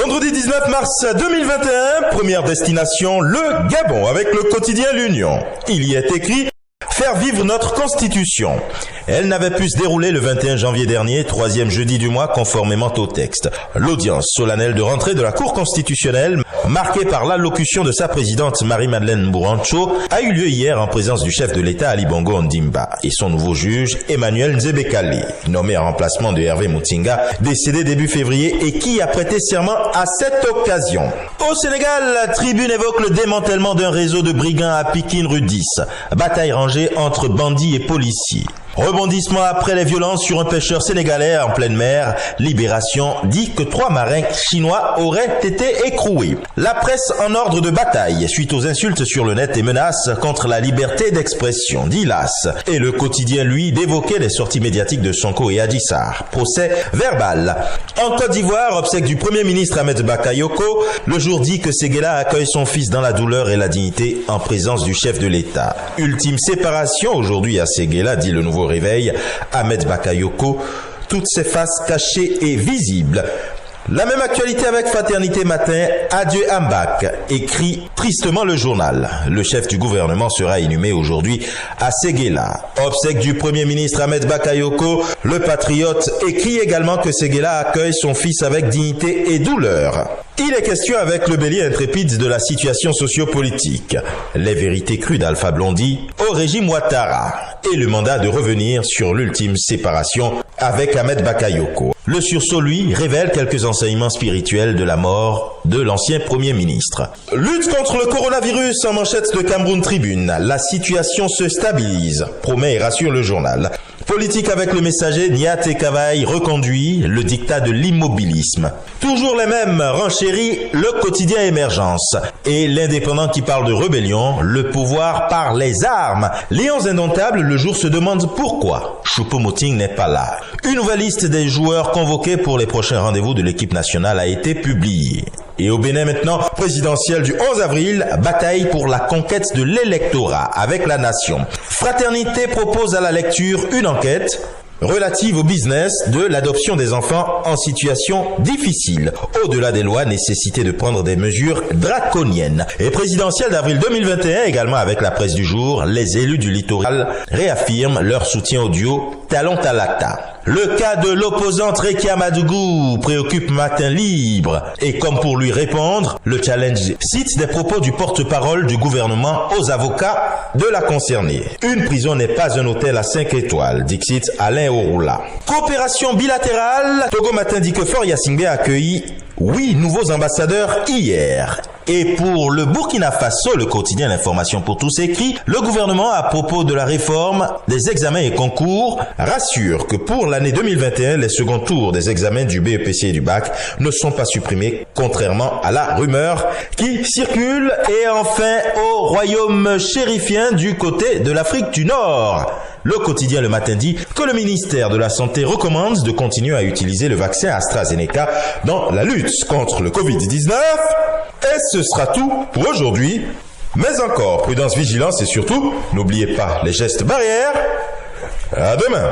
Vendredi 19 mars 2021, première destination, le Gabon, avec le quotidien L'Union. Il y est écrit « Faire vivre notre Constitution ». Elle n'avait pu se dérouler le 21 janvier dernier, troisième jeudi du mois, conformément au texte. L'audience solennelle de rentrée de la Cour constitutionnelle, marquée par l'allocution de sa présidente Marie-Madeleine Bourancho, a eu lieu hier en présence du chef de l'État Ali Bongo Ondimba et son nouveau juge Emmanuel Nzebekali, nommé en remplacement de Hervé Moutinga, décédé début février et qui a prêté serment à cette occasion. Au Sénégal, la tribune évoque le démantèlement d'un réseau de brigands à Pikine rue 10, bataille rangée entre bandits et policiers. Rebondissement après les violences sur un pêcheur sénégalais en pleine mer. Libération dit que 3 marins chinois auraient été écroués. La presse en ordre de bataille suite aux insultes sur le net et menaces contre la liberté d'expression, dit l'AS. Et le quotidien, lui, d'évoquer les sorties médiatiques de Sonko et Adji Sarr. Procès verbal. En Côte d'Ivoire, obsèque du Premier ministre Ahmed Bakayoko, le jour dit que Séguéla accueille son fils dans la douleur et la dignité en présence du chef de l'État. Ultime séparation aujourd'hui à Séguéla, dit le nouveau réveil, Ahmed Bakayoko, toutes ses faces cachées et visibles. La même actualité avec Fraternité Matin, adieu Ambak, écrit tristement le journal. Le chef du gouvernement sera inhumé aujourd'hui à Séguéla. Obsèque du Premier ministre Ahmed Bakayoko, le patriote écrit également que Séguéla accueille son fils avec dignité et douleur. Il est question avec le bélier intrépide de la situation sociopolitique. Les vérités crues d'Alpha Blondy au régime Ouattara et le mandat de revenir sur l'ultime séparation avec Ahmed Bakayoko. Le sursaut, lui, révèle quelques enseignements spirituels de la mort de l'ancien Premier ministre. Lutte contre le coronavirus en manchette de Cameroun Tribune. La situation se stabilise, promet et rassure le journal. Politique avec le messager, Niat et Cavaille reconduit le dictat de l'immobilisme. Toujours les mêmes, renchérit le quotidien Émergence. Et l'indépendant qui parle de rébellion, le pouvoir par les armes. Lions indomptables, le jour se demande pourquoi Choupo-Moting n'est pas là. Une nouvelle liste des joueurs convoqués pour les prochains rendez-vous de l'équipe nationale a été publiée. Et au Bénin maintenant, présidentielle du 11 avril, bataille pour la conquête de l'électorat avec la nation. Fraternité propose à la lecture une enquête relative au business de l'adoption des enfants en situation difficile. Au-delà des lois, nécessité de prendre des mesures draconiennes. Et présidentielle d'avril 2021, également avec la presse du jour, les élus du littoral réaffirment leur soutien au duo Talon Talata. Le cas de l'opposante Rekia Madougou préoccupe Matin Libre. Et comme pour lui répondre, le challenge cite des propos du porte-parole du gouvernement aux avocats de la concernée. Une prison n'est pas un hôtel à 5 étoiles, dixit Alain Ouroula. Coopération bilatérale, Togo Matin dit que Faure Gnassingbé a accueilli 8 nouveaux ambassadeurs hier. Et pour le Burkina Faso, le quotidien L'Information pour tous écrit, le gouvernement à propos de la réforme des examens et concours rassure que pour l'année 2021, les seconds tours des examens du BEPC et du bac ne sont pas supprimés, contrairement à la rumeur qui circule. Et enfin, au royaume chérifien du côté de l'Afrique du Nord, le quotidien Le Matin dit que le ministère de la Santé recommande de continuer à utiliser le vaccin AstraZeneca dans la lutte contre le Covid-19. Et ce sera tout pour aujourd'hui. Mais encore, prudence, vigilance et surtout, n'oubliez pas les gestes barrières. À demain.